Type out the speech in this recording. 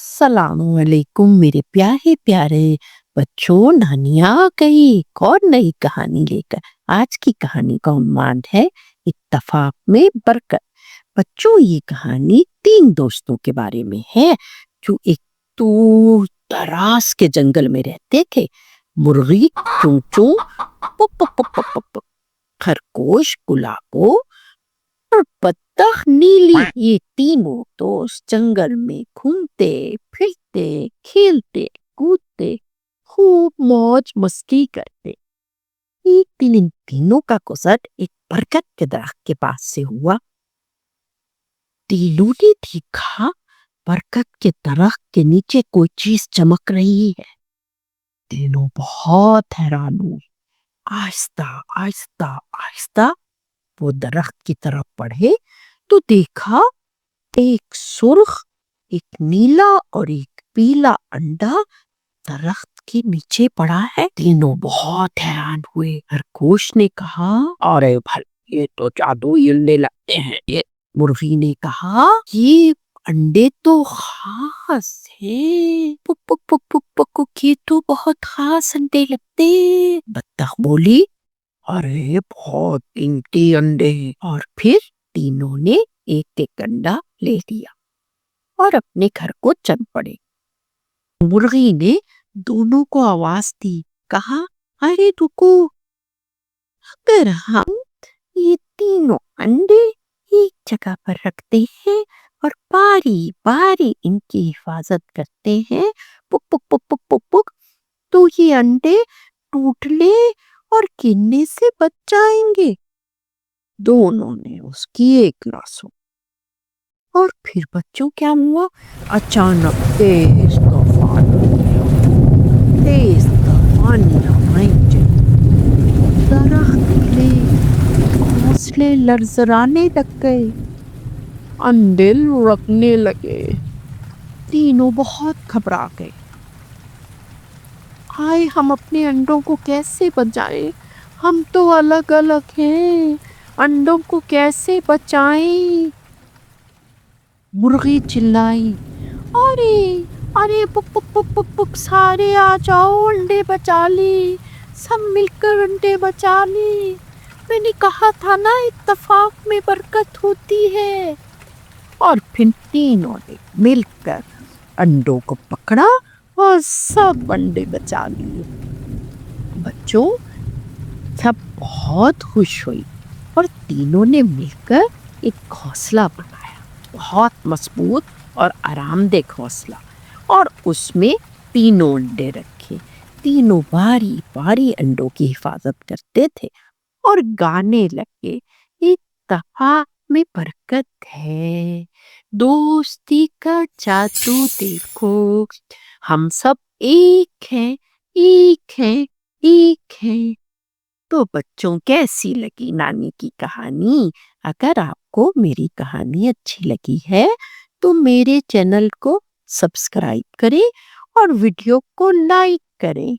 अस्सलामु अलैकुम मेरे प्यारे प्यारे बच्चों। नानिया गई एक और नई कहानी लेकर। आज की कहानी का उन्माद है इत्तफाक में बरकत। बच्चों, ये कहानी तीन दोस्तों के बारे में है जो एक दूर दराज के जंगल में रहते थे। मुर्गी चूं चूं, पुक पुक पुक पुक पुक पुक, खरगोश गुलाबो और बत्तख नीली। ये तीनों दोस्त जंगल में घूमते फिरते खेलते कूदते खूब मौज मस्ती करते। एक दिन इन तीनों का गुजर एक बरगद के दरख्त के पास से हुआ। तीनों ने देखा बरगद के दरख्त के नीचे कोई चीज चमक रही है। तीनों बहुत हैरान हुए। आहिस्ता आहिस्ता आहिस्ता वो दरख्त की तरफ बढ़े तो देखा एक सुर्ख, एक नीला और एक पीला अंडा दरख्त के नीचे पड़ा है। तीनों बहुत हैरान हुए। खरगोश ने कहा, अरे भाई ये तो जादुई अंडे लगते हैं। ये मुर्गी ने कहा, ये अंडे तो खास हैं। पुक पुक पुक पुक पुक पुक, ये तो बहुत खास अंडे लगते। बत्तख बोली, अरे बहुत कीमती अंडे। और फिर तीनों ने एक एक अंडा ले लिया और अपने घर को चल पड़े। मुर्गी ने दोनों को आवाज दी, कहा, अरे रुको, अगर हम ये तीनों अंडे एक जगह पर रखते हैं और बारी बारी इनकी हिफाजत करते हैं, पुक पुक पुक पुक पुक पुक, तो ये अंडे टूटने और गिरने से बच जाएंगे। दोनों ने उसकी एक ना सुनी। और फिर बच्चों क्या हुआ? अचानक तेज तूफान हवाएं चली। दरख्त हिले, घोंसले लरजराने लग गए, अंडे लुढ़कने लगे। तीनों बहुत घबरा गए। हाय, हम अपने अंडों को कैसे बचाएं? हम तो अलग अलग हैं, अंडों को कैसे बचाएं? मुर्गी चिल्लाई, अरे अरे पुक पुक पुक पुक पुक, सारे आ जाओ, अंडे बचा ली, सब मिलकर अंडे बचा ली। मैंने कहा था ना, इत्तफाक में बरकत होती है। और फिर तीनों ने मिलकर अंडों को पकड़ा और सब अंडे बचा लिए। बच्चों, सब बहुत खुश हुई और तीनों ने मिलकर एक घोंसला बनाया, बहुत मजबूत और आरामदेह घोंसला, और उसमें तीनों अंडे रखे। तीनों बारी बारी अंडों की हिफाजत करते थे और गाने लगे, इत्तफाक में बरकत है, दोस्ती का जादू देखो, हम सब एक हैं, एक हैं, एक हैं। तो बच्चों, कैसी लगी नानी की कहानी? अगर आपको मेरी कहानी अच्छी लगी है तो मेरे चैनल को सब्सक्राइब करें और वीडियो को लाइक करें।